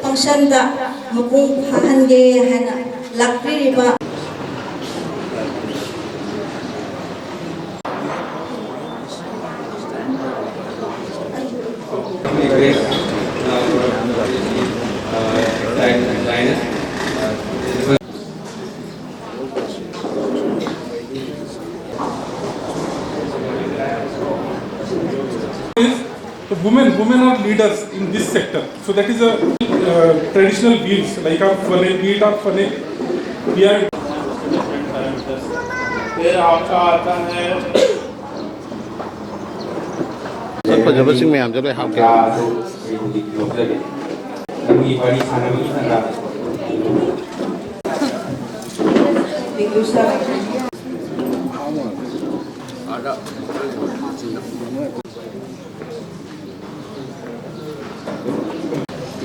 Function मपुंग फाहनगे हैना लाक्रिबा The women are leaders in this sector. So that is a traditional views like our fane, be it our fane, we are. फिर आपका आता है ꯐꯖꯕ ꯁꯤꯡ ꯃꯌꯥꯝꯁꯦ ꯂꯣꯏ ꯍꯥꯞꯀꯦ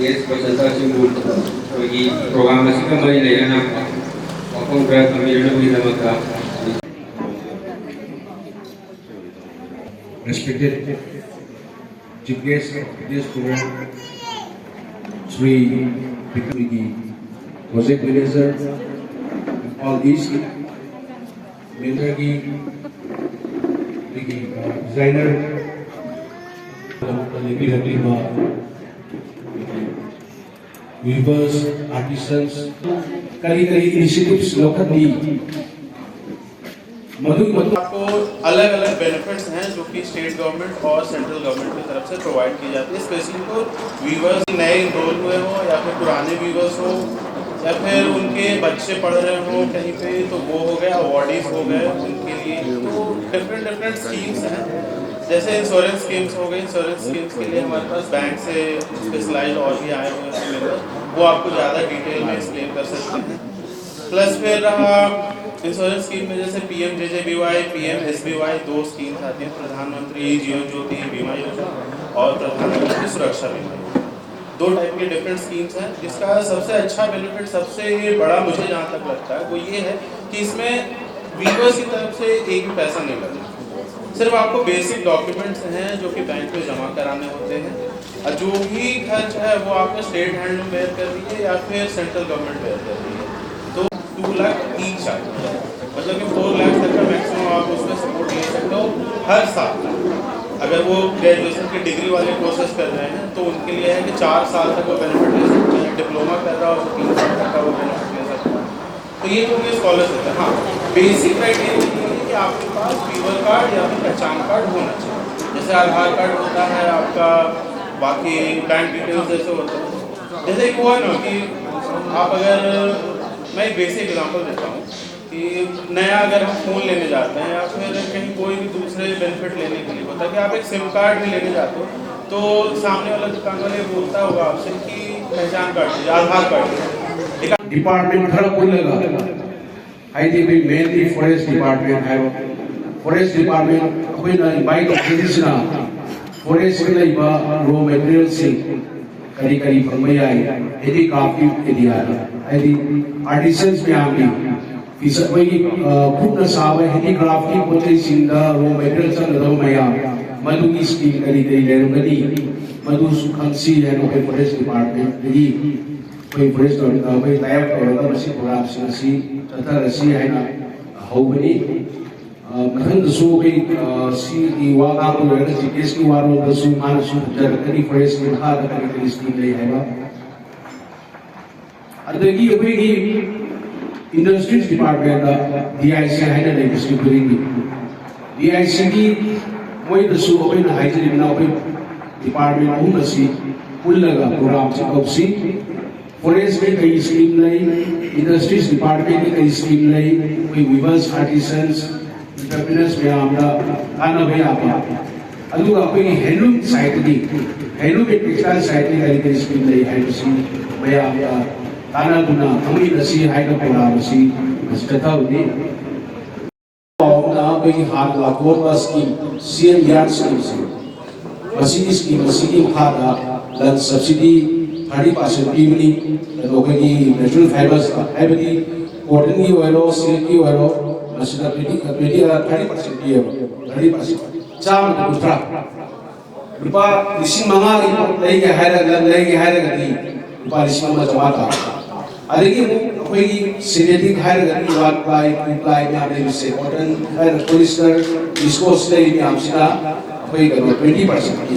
Yes, peserta sungguh bagi program masih kembali lagi nak waktu berat kami lebih lama. Respected Chief Guest of this program, Sri Bikramigi, Project Manager, All East, Mentorgi, Designer, weavers, artisans, कई initiatives लोकल दी आपको अलग अलग benefits हैं जो कि state government और central government की तरफ से प्रोवाइड की जाती है, स्पेशली तो वीवर्स नए इनरोल हुए हो या फिर पुराने वीवर्स हो या फिर उनके बच्चे पढ़ रहे हो कहीं पे तो वो हो गए, अवॉर्डीज हो गए उनके लिए। तो डिफरेंट स्कीम्स हैं, जैसे इंश्योरेंस स्कीम्स हो गई। इंश्योरेंस स्कीम्स के लिए हमारे पास बैंक से स्पेशलाइज्ड और भी आए हुए हैं मेंबर, वो आपको ज़्यादा डिटेल में एक्सप्लेन कर सकते हैं। प्लस फिर रहा इंश्योरेंस स्कीम में जैसे PMJJBY, PMSBY दो स्कीम्स आती हैं, प्रधानमंत्री जीवन ज्योति बीमा योजना और प्रधानमंत्री सुरक्षा बीमा योजना। दो टाइप के डिफरेंट स्कीम्स हैं, जिसका सबसे अच्छा बेनिफिट, सबसे बड़ा मुझे जहाँ तक लगता है वो ये है कि इसमें वीवर्स की तरफ से एक भी पैसा नहीं लगना, सिर्फ आपको बेसिक डॉक्यूमेंट्स हैं जो कि बैंक में जमा कराने होते हैं, और जो भी खर्च है वो आपको स्टेट हैंडलूम बेयर कर रही है या फिर सेंट्रल गवर्नमेंट बेयर कर रही है। तो 2 लाख ईच आता है, मतलब कि 4 लाख तक का मैक्सिमम आप उसमें सपोर्ट ले सकते हो हर साल। अगर वो ग्रेजुएशन की डिग्री वाले कोर्सेज कर रहे हैं तो उनके लिए है कि 4 साल तक वो बेनिफिट ले सकते हैं, डिप्लोमा कर रहा हो तो 3 साल तक का वो बेनिफिट ले सकता है। तो ये जो भी स्कॉलरशिप है, हाँ बेसिक क्राइटेरिया ये है कि आपके पास वीवर कार्ड या फिर पहचान कार्ड होना चाहिए, जैसे आधार कार्ड होता है आपका, बाकी बैंक डिटेल्स जैसे होता है। जैसे एक हुआ ना कि आप अगर, मैं एक बेसिक एग्जांपल देता हूँ कि नया अगर हम फ़ोन लेने जाते हैं या फिर कहीं कोई भी दूसरे बेनिफिट लेने के लिए होता है कि आप एक सिम कार्ड भी लेने जाते हो तो सामने वाला दुकान वाले बोलता होगा आपसे कि पहचान कार्ड दीजिए, आधार कार्ड दीजिए। डिपार्टमेंट खड़ा पुल्लगा हाइदी भी मेनली फॉरेस्ट डिपार्टमेंट है। फॉरेस्ट डिपार्टमेंट कोई ना बाइक ऑफिसना फॉरेस्ट में लाइबा रॉ मटेरियल से करी करी फरमाया है यदि काफी एरिया यदि आर्टिसंस में आगे इस कोई खुद साबे हैंडीक्राफ्ट की पोते सिंदा रॉ मटेरियल चल रहा मया मधुगी स्कीम करी करी लेरमनी मधु सुखंसी है नो फॉरेस्ट डिपार्टमेंट यदि कोई फॉरेस्ट और कोई लाइव और मसी प्रोग्राम से तथा रसी है ना होबनी मखन दसु कोई सी की वागा को लेकर जीकेस की वारो दसु मान सु जरकनी फॉरेस्ट में हा करी स्कीम ले है बा अदगी कोई की इंडस्ट्रीज डिपार्टमेंट का DIC है ना लेजिस्लेटिव करेंगे DIC की कोई दसु कोई ना हाइजरी बिना कोई डिपार्टमेंट हूं नसी पुल लगा प्रोग्राम से कौसी फॉरेस्ट में कई स्कीम नहीं, इंडस्ट्रीज डिपार्टमेंट में कई स्कीम नहीं, कोई वीवर्स आर्टिसंस एंटरप्रेन्योर्स में आमदा आना भी आपा अदुगा कोई हैंडलूम साइट दी हैंडलूम एक टेक्सटाइल साइट की कई कई स्कीम नहीं है उसी मैं आपका ताना गुना हमी नसी है का प्रोग्राम उसी हस्कता उन्हें और कोई हाथ लागू का स्कीम CM यार्ड स्कीम से मसीदी स्कीम मसीदी खादा लन सब्सिडी 30% पीवनी लोगों की नेचुरल फाइबर्स का है बनी कॉटन की वायरो सिल्क की वायरो मसीदा 30% दिए 30% चाम कुत्रा रुपा 5,000 लेके है लगा दी ꯂꯨꯄꯥ 1,500 ꯑꯗꯒꯤ ꯑꯩꯈꯣꯏꯒꯤ ꯁꯤꯟꯊꯦꯇꯤꯛ ꯍꯥꯏꯔꯒꯗꯤ 1 ꯄ꯭ꯂꯥꯏ 2 ꯄ꯭ꯂꯥꯏ ꯃꯌꯥꯝ ꯂꯩꯕꯁꯦ ꯀꯣꯇꯟ ꯍꯥꯏꯔꯒ ꯄꯣꯂꯤꯁꯇꯔ ꯕꯤꯁꯀꯣꯁ ꯂꯩꯔꯤ ꯃꯌꯥꯝꯁꯤꯅ ꯑꯩꯈꯣꯏ ꯀꯩꯅꯣ 20% ꯄꯤ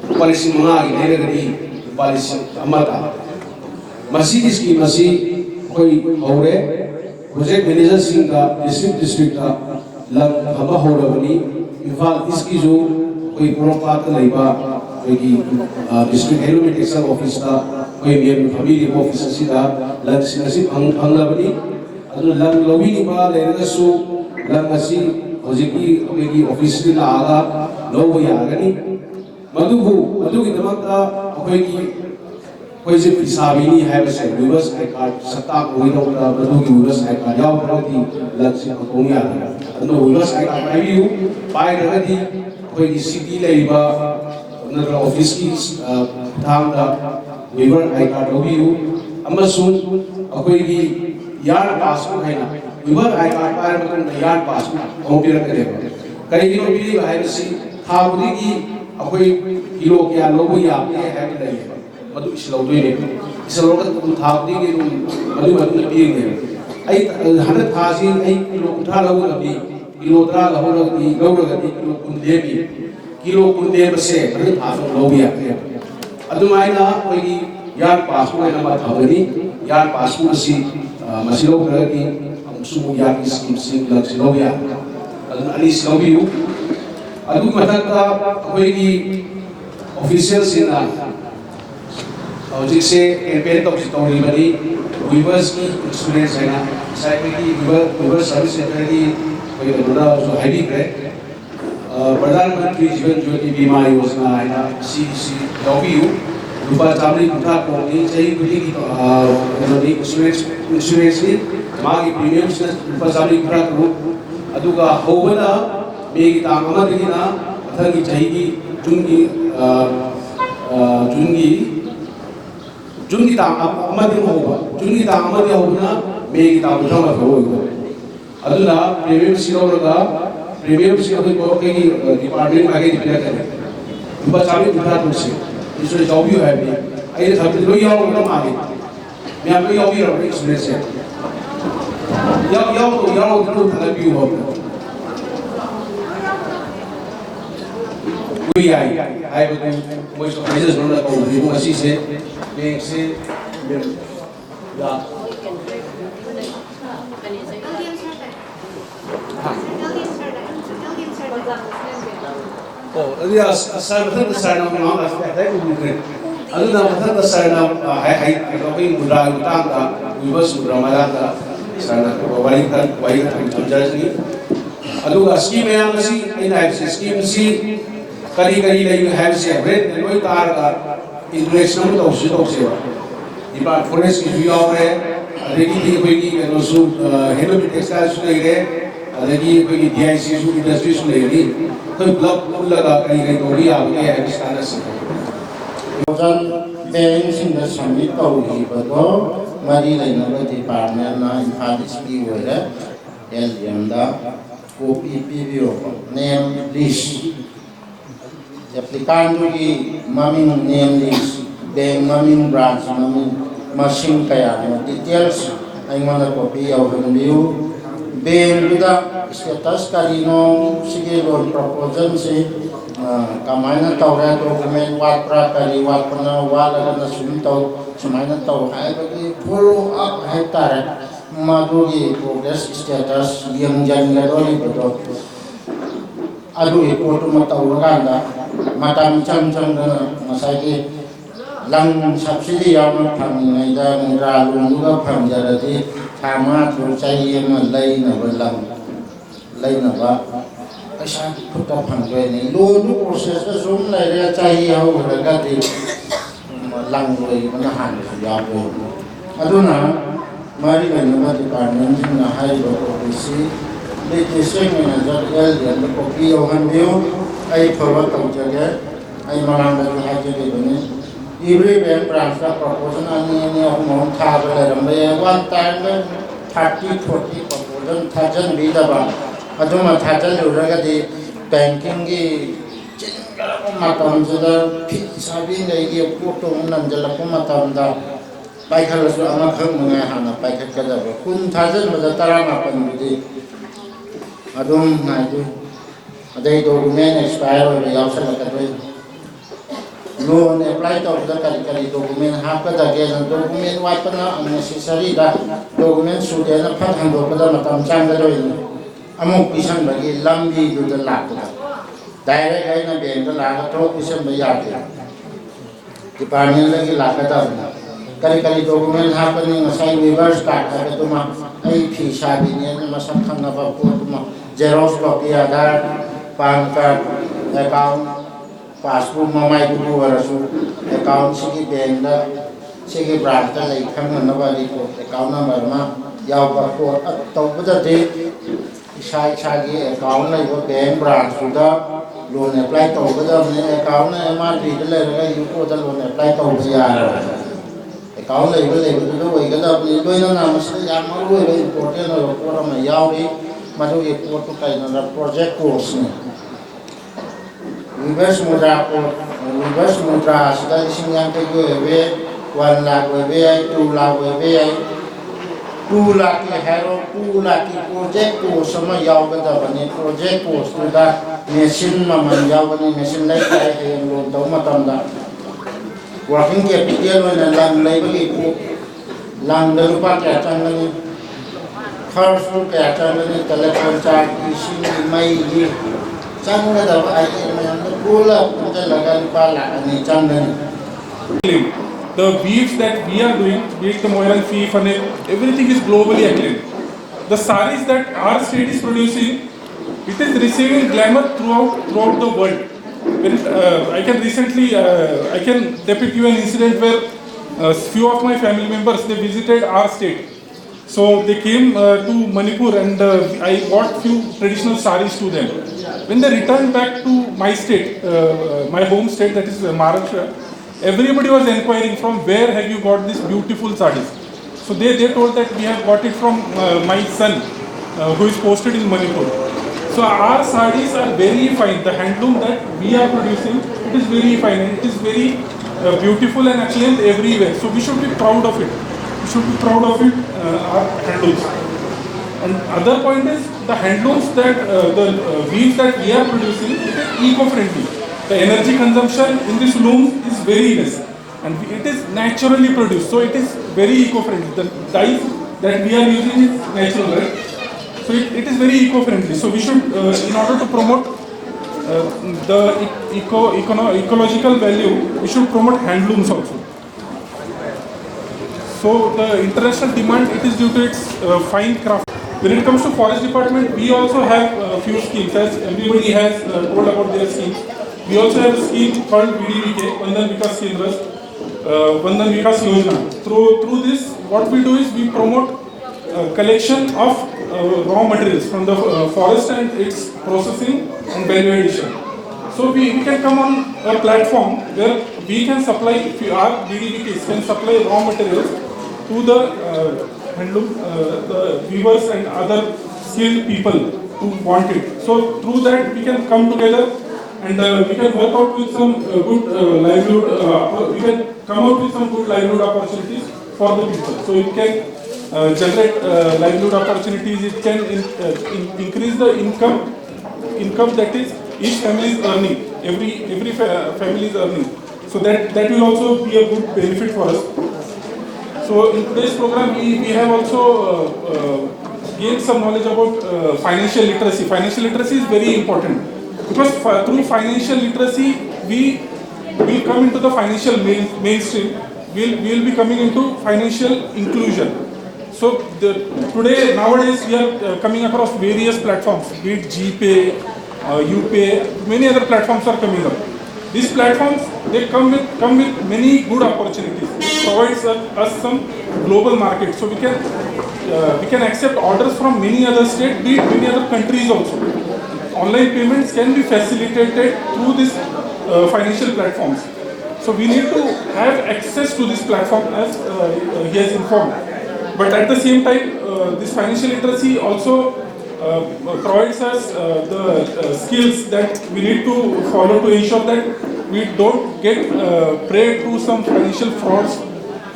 ꯂꯨꯄꯥ 5,000ꯒꯤ ꯂꯩꯔꯒꯗꯤ ꯂꯨꯄꯥ 1,000 ꯃꯁꯤꯒꯤ ꯁ꯭ꯀꯤꯝ ꯑꯁꯤ ꯑꯩꯈꯣꯏ ꯍꯧꯔꯦ ꯄ꯭ꯔꯣꯖꯦꯛ ꯃꯦꯅꯦꯖꯔꯁꯤꯡꯒ ꯗꯤꯁꯇ꯭ꯔꯤꯛꯇ ꯂꯝ ꯊꯝꯕ ꯍꯧꯔꯕꯅꯤ ꯏꯝꯐꯥꯜ ꯏꯁꯀꯤꯁꯨ ꯑꯩꯈꯣꯏ ꯄꯣꯔꯣꯝꯄꯥꯠꯇ ꯂꯩꯕ ꯑꯩꯈꯣꯏꯒꯤ ꯗꯤꯁꯇ꯭ꯔꯤꯛ ꯑꯦꯒ꯭ꯔꯤꯀꯜꯆꯔ ꯇꯦꯛꯁꯇꯥꯏꯜ ꯑꯣꯐꯤꯁꯇ ꯑꯩꯈꯣꯏ ꯃꯦꯝ ꯐꯝꯕꯤꯔꯤꯕ ꯑꯣꯐꯤꯁ ꯑꯁꯤꯗ ꯂꯝꯁꯤꯡ ꯑꯁꯤ ꯐꯪꯂꯕꯅꯤ ꯑꯗꯨꯅ ꯂꯝ ꯂꯧꯕꯤꯅꯤꯡꯕ ꯂꯩꯔꯒꯁꯨ ꯂꯝ ꯑꯁꯤ ꯍꯧꯖꯤꯛꯀꯤ ꯑꯩꯈꯣꯏꯒꯤ ꯑꯣꯐꯤꯁꯇ ꯂꯥꯛꯑꯒ ꯂꯧꯕ ꯌꯥꯒꯅꯤ ꯃꯗꯨꯕꯨ ꯃꯗꯨꯒꯤꯗꯃꯛꯇ ꯑꯩꯈꯣꯏꯁꯦ ꯐꯤꯁꯥꯕꯤꯅꯤ ꯍꯥꯏꯕꯁꯦ ꯋꯤꯕꯔꯁ ꯑꯥꯏ ꯀꯥꯔꯗ ꯁꯛꯇꯥꯛ ꯑꯣꯏꯗꯧꯕ ꯃꯗꯨꯒꯤ ꯋꯤꯕꯔꯁ ꯑꯥꯏ ꯀꯥꯔꯗ ꯌꯥꯎꯗ꯭ꯔꯒꯗꯤ ꯂꯝꯁꯤ ꯐꯪꯗꯣꯛ ꯌꯥꯗꯕ ꯑꯗꯨꯅ ꯋꯤꯕꯔꯁ ꯑꯥꯏ ꯀꯥꯔꯗ ꯄꯥꯏꯕꯤꯌꯨ ꯄꯥꯏꯔꯒꯗꯤ ꯑꯩꯈꯣꯏꯒꯤ ꯁꯤꯇꯤ ꯂꯩꯔꯤꯕ ꯅꯠꯇ꯭ꯔꯒ ꯑꯣꯐꯤꯁꯀꯤ ꯈꯨꯠꯊꯥꯡꯗ ꯋꯤꯕꯔ ꯑꯥꯏ ꯀꯥꯔꯗ ꯂꯧꯕꯤꯌꯨ ꯑꯃꯁꯨꯡ ꯑꯩꯈꯣꯏꯒꯤ ꯌꯥꯔꯗ ꯄꯥꯁꯕꯨꯛ ꯍꯥꯏꯅ ꯋꯤꯕꯔ ꯑꯥꯏ ꯀꯥꯔꯗ ꯄꯥꯏꯔ ꯃꯇꯨꯡꯗ ꯌꯥꯔꯗ ꯄꯥꯁꯕꯨꯛ ꯑꯃ ꯄꯤꯔꯛꯀꯅꯦꯕ ꯀꯔꯤꯒꯤꯅꯣ ꯄꯤꯔꯤꯕ ꯍꯥꯏꯕꯁꯤ ꯊꯥ ꯈꯨꯗꯤꯡꯒꯤ ꯑꯩꯈꯣꯏ ꯀꯤꯂꯣ ꯀꯌꯥ ꯂꯧꯕ ꯌꯥꯕꯒꯦ ꯍꯥꯏꯕ ꯂꯩꯌꯦꯕ ꯃꯗꯨ ꯏꯁꯤꯜꯍꯧꯗꯣꯏꯅꯦ ꯏꯁꯤꯜꯍꯧꯔꯒ ꯊꯥ ꯈꯨꯗꯤꯡꯒꯤ ꯑꯗꯨꯝ ꯃꯗꯨ ꯃꯇꯨꯡꯗ ꯄꯤꯔꯤꯅꯦꯕ ꯑꯩ ꯍꯟꯗꯛ ꯊꯥꯁꯤ ꯑꯩ ꯀꯤꯂꯣ 30 ꯂꯧꯒꯗꯕꯅꯤ ꯀꯤꯂꯣ 10 ꯂꯧꯔꯒꯗꯤ ꯀꯤꯂೋ 10 ꯂꯦꯝꯃꯤ ꯀꯤꯂꯣ 10 ꯂꯦꯝꯕꯁꯦ ꯃꯊꯪ ꯊꯥꯗ ꯂꯧꯕ ꯌꯥꯒꯅꯦꯕ ꯑꯗꯨꯃꯥꯏꯅ ꯑꯩꯈꯣꯏꯒꯤ ꯌꯥꯔꯗ ꯄꯥꯁꯕꯨꯛ ꯍꯥꯏꯅ ꯑꯃ ꯊꯝꯒꯅꯤ ꯌꯥꯔꯗ ꯄꯥꯁꯕꯨꯛ ꯑꯁꯤ ꯃꯁꯤ ꯂꯧꯗ꯭ꯔꯒꯗꯤ ꯑꯃꯨꯛꯁꯨ ꯌꯥꯔꯗꯒꯤ ꯁ꯭ꯀꯤꯝꯁꯤꯡ ꯂꯝꯁꯤ ꯂꯧꯕ ꯌꯥꯒꯅꯤ ꯑꯗꯨꯅ ꯑꯅꯤꯁꯤ ꯂꯧꯕꯤꯌꯨ ꯑꯗꯨꯒꯤ ꯃꯊꯛꯇ ꯑꯩꯈꯣꯏꯒꯤ ꯑꯣꯐꯤꯁꯤꯌꯦꯜꯁꯤꯡꯅ ꯍꯧꯖꯤꯛꯁꯦ ꯀꯦꯝꯄꯦꯟ ꯇꯧꯔꯤꯕꯅꯤ ꯋꯤꯕꯔꯁꯀꯤ ꯏꯟꯁꯨꯔꯦꯟꯁ ꯍꯥꯏꯅ ꯉꯁꯥꯏ ꯑꯩꯈꯣꯏꯒꯤ ꯋꯤꯕꯔ ꯁꯥꯔꯚꯤꯁ ꯁꯦꯟꯇꯔꯒꯤ ꯑꯩꯈꯣꯏ ꯀꯩꯅꯣꯗꯁꯨ ꯍꯥꯏꯕꯤꯈ꯭ꯔꯦ ꯄ꯭ꯔꯙꯥꯟ ꯃꯟꯇ꯭ꯔꯤ ꯖꯤꯕꯟ ꯖ꯭ꯌꯣꯇꯤ ꯕꯤꯃꯥ ꯌꯣꯖꯅꯥ ꯍꯥꯏꯅ ꯁꯤꯒꯤꯁꯤ ꯌꯥꯎꯕꯤꯌꯨ ꯂꯨꯄꯥ 150 ꯀꯣꯡꯅꯤ ꯆꯍꯤ ꯈꯨꯗꯤꯡꯒꯤ ꯀꯩꯅꯣꯅꯤ ꯏꯟꯁꯨꯔꯦꯟꯁꯅꯤ ꯃꯥꯒꯤ ꯄ꯭ꯔꯤꯃꯤꯌꯝꯁꯤꯅ ꯂꯨꯄꯥ 150 ꯑꯗꯨꯒ ꯍꯧꯕꯅ ꯃꯦꯒꯤ ꯇꯥꯡ 1ꯗꯒꯤꯅ ꯃꯊꯪꯒꯤ ꯆꯍꯤꯒꯤ ꯖꯨꯟꯒꯤ ꯇꯥꯡ 1ꯗꯒꯤ ꯍꯧꯕ ꯖꯨꯟꯒꯤ ꯇꯥꯡ 1ꯗꯒꯤ ꯍꯧꯕꯅ ꯃꯦꯒꯤ ꯇꯥꯡ 31 ꯑꯣꯏꯕ ꯑꯗꯨꯅ ꯄ꯭ꯔꯤꯃꯤꯌꯝꯁꯤ ꯂꯧꯔꯒ ꯄ꯭ꯔꯤꯃꯤꯌꯝꯁꯤ ꯑꯩꯈꯣꯏꯒꯤ ꯗꯤꯄꯥꯔꯠꯃꯦꯟ ꯃꯥꯏꯀꯩꯗ ꯄꯤꯔꯛꯀꯅꯤ ꯂꯨꯄा 150 ꯇꯧꯁꯤ ꯏꯟꯁꯨꯔꯦꯟꯁ ꯌꯥꯎꯕꯤꯌꯨ ꯍꯥꯏꯕꯅꯤ ꯑꯩꯅ ꯊꯕꯛꯇꯤ ꯂꯣꯏ ꯌꯥꯎꯔꯒ ꯃꯥꯜꯂꯤ ꯃꯌꯥꯝ ꯂꯣꯏ ꯌꯥꯎꯕꯤꯔꯕꯅꯤ ꯏꯟꯁꯨꯔꯦꯟꯁꯁꯦ ꯌꯥꯎꯗ꯭ꯔꯣ ꯊꯥꯒꯠꯄꯤꯌꯨ ꯌꯥꯏ ꯍꯥꯏꯕꯗꯨ ꯃꯣꯏꯁꯨ ꯍꯥꯏꯖꯁꯅꯨꯅ ꯀꯧꯕꯤꯕ ꯉꯁꯤꯁꯦ ꯕꯦꯡꯛꯁꯦ ꯑꯗꯨꯗꯤ ꯁꯥꯔ ꯃꯊꯪꯗ ꯁꯥꯔꯅ ꯑꯗꯨꯅ ꯃꯊꯪꯗ ꯁꯥꯔꯅ ꯑꯩꯈꯣꯏꯒꯤ ꯃꯨꯗ꯭ꯔꯥꯒꯤ ꯃꯇꯥꯡꯗ ꯋꯤꯕꯔꯁ ꯃꯨꯗ꯭ꯔꯥ ꯃꯇꯥꯡꯗ ꯁꯥꯔꯅ ꯋꯥꯔꯤ ꯊꯝꯖꯔꯁꯤ ꯑꯗꯨꯒ ꯁ꯭ꯀꯤꯝ ꯃꯌꯥꯝ ꯑꯁꯤ ꯑꯩꯅ ꯍꯥꯏꯕꯁꯤ ꯁ꯭ꯀꯤꯝꯁꯤ ꯀꯔꯤ ꯂꯩꯕ ꯍꯥꯏꯕꯁꯦ ꯍꯣꯔꯦꯟ ꯂꯣꯏ ꯇꯥꯔꯒ ꯏꯟꯇꯔꯦꯁꯟ ꯑꯃ ꯇꯧꯁꯦꯕ ꯐꯣꯔꯦꯁꯀꯤꯁꯨ ꯌꯥꯎꯔꯦ ꯑꯗꯒꯤꯗꯤ ꯑꯩꯈꯣꯏꯒꯤ ꯀꯩꯅꯣꯁꯨ ꯍꯦꯟꯂꯨꯝ ꯇꯦꯛꯁꯇꯥꯏꯜꯁꯨ ꯂꯩꯔꯦ ꯑꯗꯒꯤ ꯑꯩꯈꯣꯏꯒꯤ DICꯁꯨ ꯏꯟꯗꯁꯇ꯭ꯔꯤꯁꯨ ꯂꯩꯔꯤ ꯑꯩꯈꯣꯏ ꯄꯨꯂꯞ ꯄꯨꯜꯂꯒ ꯀꯔꯤ ꯇꯧꯕ ꯌꯥꯕꯒꯦ ꯍꯥꯏꯕꯁꯤ ꯇꯥꯟꯅꯁꯤ ꯕꯦꯡꯛꯁꯤꯡꯗ ꯁꯕꯃꯤꯠ ꯇꯧꯈꯤꯕꯗꯣ ꯃꯔꯤ ꯂꯩꯅꯕ ꯗꯤꯄꯥꯔꯠꯃꯦꯟꯅ ꯏꯝꯐꯥꯜ ꯏꯁꯀꯤ ꯑꯣꯏꯔꯦ LGMꯗ ꯀꯣꯄꯤ ꯄꯤꯕꯤꯌꯣ ꯅꯦꯝ ꯂꯤꯁ ꯑꯦꯄ꯭ꯂꯤꯀꯥꯟꯗꯨꯒꯤ ꯃꯃꯤꯡ ꯅꯦꯝ ꯂꯤꯁ ꯕꯦꯡꯛ ꯃꯃꯤꯡ ꯕ꯭ꯔꯥꯟꯁ ꯃꯃꯤꯡ ꯃꯁꯤꯡ ꯀꯌꯥꯅꯣ ꯗꯤꯇꯦꯜꯁ ꯑꯩꯉꯣꯟꯗ ꯀꯣꯄꯤ ꯌꯧꯍꯟꯕꯤꯌꯨ ꯕꯦꯡꯛꯇꯨꯗ ꯁ꯭ꯇꯦꯇꯁ ꯀꯔꯤꯅꯣ ꯁꯤꯒꯤ ꯂꯣꯟ ꯄ꯭ꯔꯄꯣꯖꯜꯁꯤ ꯀꯃꯥꯏꯅ ꯇꯧꯔꯦ ꯗꯣꯀꯨꯃꯦꯟ ꯋꯥꯠꯄ꯭ꯔꯥ ꯀꯔꯤ ꯋꯥꯠꯄꯅ ꯋꯥꯠꯂꯒꯅ ꯁꯨꯃꯥꯏꯅ ꯇꯧ ꯍꯥꯏꯕꯒꯤ ꯐꯣꯂꯣ ꯑꯞ ꯍꯥꯏꯇꯥꯔꯦ ꯃꯗꯨꯒꯤ ꯄ꯭ꯔꯣꯒ꯭ꯔꯦꯁ ꯁ꯭ꯇꯦꯇꯁ ꯌꯦꯡꯖꯟꯒꯗꯧꯔꯤꯕꯗꯣ ꯑꯗꯨꯒꯤ ꯄꯣꯠꯇꯨꯃ ꯇꯧꯔꯀꯥꯟꯗ ꯃꯇꯝ ꯏꯆꯪ ꯆꯪꯗꯅ ꯉꯁꯥꯏꯒꯤ ꯂꯪ ꯁꯕꯁꯤꯗꯤ ꯌꯥꯎꯅ ꯐꯪꯉꯤꯉꯩꯗ ꯃꯨꯗ꯭ꯔꯥ ꯂꯣꯟꯗꯨꯒ ꯐꯪꯖꯔꯗꯤ ꯊꯥ 5 ꯆꯍꯤ ꯑꯃ ꯂꯩꯅꯕ ꯄꯩꯁꯥ ꯈꯨꯠꯇ ꯐꯪꯗꯣꯏꯅꯤ ꯂꯣꯟꯗꯨ ꯄ꯭ꯔꯣꯁꯦꯁꯇ ꯁꯨꯝ ꯂꯩꯔꯦ ꯆꯍꯤ ꯍꯧꯈ꯭ꯔꯒꯗꯤ ꯂꯪ ꯂꯣꯏꯕꯅ ꯍꯥꯟꯅꯁꯨ ꯌꯥꯎꯗꯣꯏꯅꯤ ꯑꯗꯨꯅ ꯃꯔꯤ ꯂꯩꯅꯕ ꯗꯤꯄꯥꯔꯠꯃꯦꯟꯁꯤꯡꯅ ꯍꯥꯏꯔꯤꯕ ꯀꯣꯄꯤꯁꯤ ꯗꯤꯁꯇ꯭ꯔꯤꯛ ꯃꯦꯅꯦꯖꯔ LGMꯗ ꯀꯣꯄꯤ ꯌꯧꯍꯟꯕꯤꯌꯨ ꯑꯩ ꯐꯣꯔꯋꯥꯔꯗ ꯇꯧꯖꯒꯦ ꯑꯩ ꯃꯃꯥꯡꯗꯁꯨ ꯍꯥꯏꯖꯈꯤꯕꯅꯤ ꯏꯕ꯭ꯔꯤ ꯕꯦꯡꯛ ꯕ꯭ꯔꯥꯟꯁꯇ ꯄ꯭ꯔꯄꯣꯖꯜ 2 3 ꯊꯥꯕ ꯂꯩꯔꯝꯕ ꯌꯥꯏ ꯋꯥꯟ ꯇꯥꯏꯝꯗ 30-40 ꯄ꯭ꯔꯄꯣꯖꯜ ꯊꯥꯖꯟꯕꯤꯗꯕ ꯑꯗꯨꯃ ꯊꯥꯖꯜꯂꯨꯔꯒꯗꯤ ꯕꯦꯡꯀꯤꯡꯒꯤ ꯆꯤꯟꯈ꯭ꯔꯕ matamjala sabin dai ge potong nam jala ko matamda paikhala su ama khang mangai hana paikhat kada kun thajan bada tarama pan budi adum nai du adai document expire or yausala kadoi loan apply to the kali document hap kada ge document wa pana unnecessary da document su de na phat hando kada matam chang da doi amok pisan bagi lambi du da lak da direct ai na bank da lak to pisan ba ya de department lagi lak da kali document hap ni ngasai reverse card ka to ma ai phi sa bi ne ma sam khang na ba ko to ma xerox copy Aadhaar pan card account passbook mamai du wara su account sigi bank da sigi branch da lai khang na ba ri ko account number ma yaw ba ko to ba da de sai gi account lai ba bank branch su da loan apply to ba da ne account na ma ri da le ga yu ko da loan apply to ba ya account lai ba du wai ga da ni loi na ma sa ya ma loi ba important na ko ma yaw ri ma do ye ko to kai na project course ni reverse mudra sida ising yang ke we 1 lakh we 2 lakh we 2 lakh ke hero 2 lakh ki project ko sama yaw ga da bani project ko su da machine ma man yaw ga ni machine lai kai he lo to ma tam da working capital na lang lai ba ki ko lang da rupa ka chang ni khars ko ka chang ni telephone charge ising mai ji chang ga da ai the weaves that we are doing, be it the Moiran Fee, Fanek, everything is globally acclaimed. The saris that our state is producing, it is receiving glamour throughout the world. I can depict you an incident where few of my family members, they visited our state. So they came to Manipur and I bought few traditional saris to them. When they returned back to my state, my home state, that is Maharashtra, everybody was inquiring from where have you got these beautiful sarees. So they told that we have got it from my son who is posted in Manipur. So our sarees are very fine. The handloom that we are producing, it is very fine and it is very beautiful and acclaimed everywhere. So we should be proud of it. We should be proud of it, our handlooms. And other point is the handlooms that the weaves that we are producing, it is eco-friendly. The energy consumption in this loom is very less and it is naturally produced. So it is very eco-friendly. The dyes that we are using is natural, right? So it is very eco-friendly. So we should, in order to promote the ecological value, we should promote handlooms also. So the international demand, it is due to its fine craft. When it comes to forest department, we also have a few schemes. As everybody has told about their schemes, we also have a scheme called VDVK, Vandan Vikas Kendras, Vandan Vikas Yojana. Through this, what we do is we promote collection of raw materials from the forest and its processing and value addition. So we can come on a platform where we can supply, our VDVKs can supply raw materials to the handloom, the weavers and other skilled people who want it. So through that we can come together and we can work out with some good livelihood, we can come out with some good livelihood opportunities for the people. So it can generate livelihood opportunities, it can increase the income that is each family is earning, every family is earning. So that will also be a good benefit for us. So in today's program, we have also gained some knowledge about financial literacy. Financial literacy is very important because through financial literacy, we will come into the financial mainstream. We will be coming into financial inclusion. So nowadays, we are coming across various platforms, be it GPay, UPay, many other platforms are coming up. These platforms, they come with many good opportunities. It provides us some global market. So we can accept orders from many other states, be it many other countries also. Online payments can be facilitated through these financial platforms. So we need to have access to this platform as he has informed. But at the same time, this financial literacy also provides us the skills that we need to follow to ensure that we don't get prey to some financial frauds.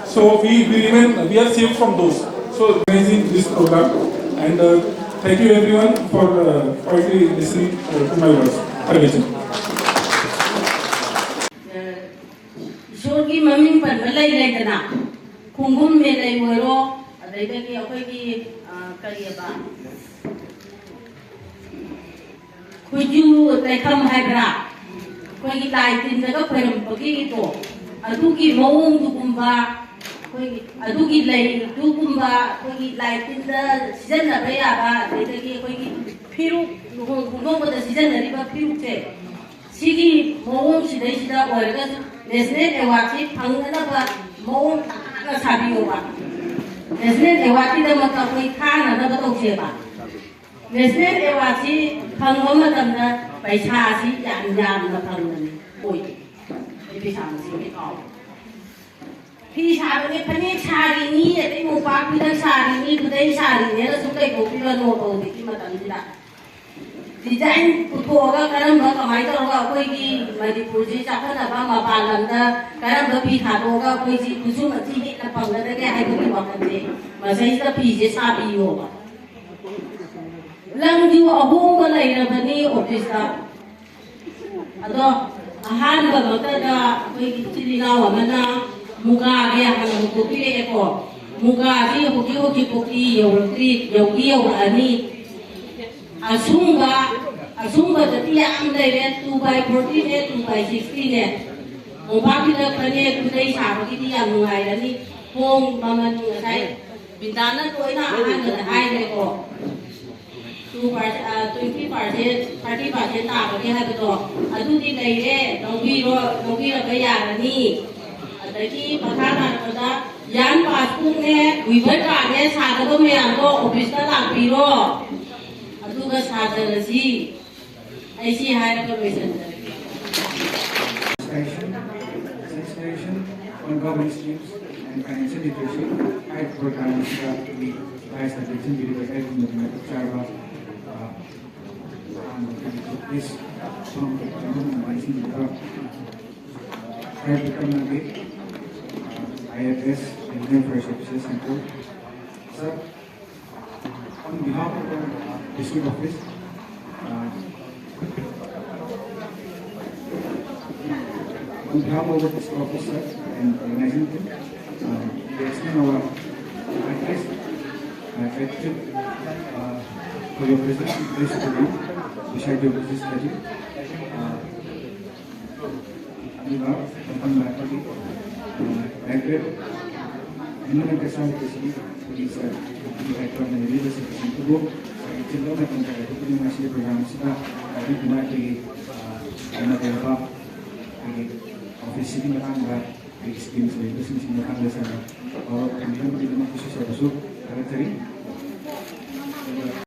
So we are safe from those. So organizing this program, and thank you everyone for quietly listening to my words. Arvind. ईश्वर की mummy पर मलाई लेतना खुंगुम में ले मोरो अदैदा की अखोई की करियबा खुजू तैखम हाइब्रा कोई की लाइ तिन जगह फरम पकी तो अदु की मौंग दुकुम्बा कोई अदु की लाई दुकुम्बा कोई की लाइ तिन द सीजन न बयाबा अदैदा की कोई की फिरु खुंगुम को द सीजन न रिबा फिरु से सिगी मौंग सिदै सिदा ओरगा नेशनल अवार्ड से फंगनबा मौंग ताका साबियोबा नेशनल अवार्ड की दम का कोई खाना न बतौसेबा नेशनल अवार्ड से फंगो मतमना पैसा से याम न फंगनी ओय ए पैसा से काव फी साबने फने सारी नि ए मोपा फिदा सारी नि बुदै सारी ने सुकै को फिदा नो तो दिकी मतमदिला डिजाइन पुथोगा करम कमाई तौरगा कोई की मणिपुर जी चाखनबा मपान लमदा करम फी थादोगा कोई जी कुसुम अति हे न फंगदा के हाइबकी वखनसे मसैदा फी जे साबियोबा लंजू अहोंग लेरबनी ऑफिसदा अदो अहान बगतदा कोई की चिलिना वमना मुगा गे हन कोपी एको मुगा जी होकी होकी कोपी योगी योगी योगानी असुंगा जति याम लेरे 2/40 ने 2/60 ने मोबा की फने कुदै साबकी दी याम नुगाइरनी होम ममन ngai बिंदाना तोइना आहान ग हाइ लेको 20% 30% ताबगे हाबदो अदुदि लेरे नौबीरो बयारनी अदगी मखा नारबदा यान पासबुक ने विवर का ने सागबो मयामदो ऑफिस ता लापीरो अदुगा साजरसी ऐसी higher commission on government schemes and financial literacy at programs that we as the region delivered movement of Charva this from the government I have become a bit IFS Indian First Officer Center. Sir, on behalf of the district office, on behalf of the district officer and organizing team, we extend our thanks gratitude for your presence in this program, beside your busy schedule. Graduate, anyone can start this week, please director of the leadership of the group. It's a lot of international programs that we do not take office sitting around that experience with business in the Congress or community,